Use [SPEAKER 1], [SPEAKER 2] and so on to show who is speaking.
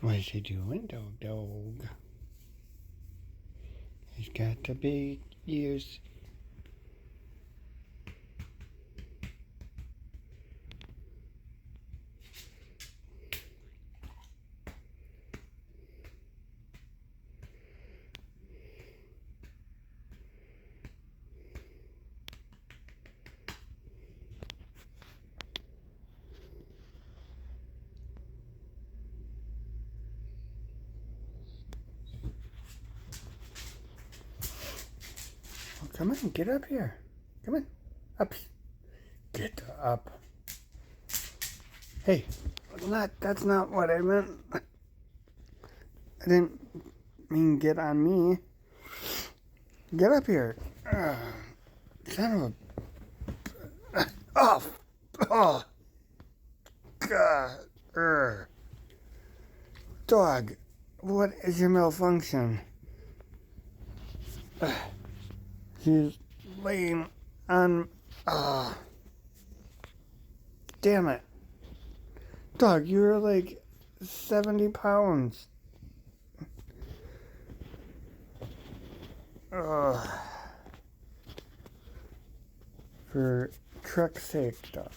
[SPEAKER 1] What is he doing, dog? He's got the big ears. Oh, come on, get up here. Come on, up. Get up. Hey, that's not what I meant. I didn't mean get on me. Get up here. Son of a... Oh! Oh! God! Dog, what is your malfunction? He's laying on... Damn it. Dog, you're like 70 pounds. For truck's sake, dog.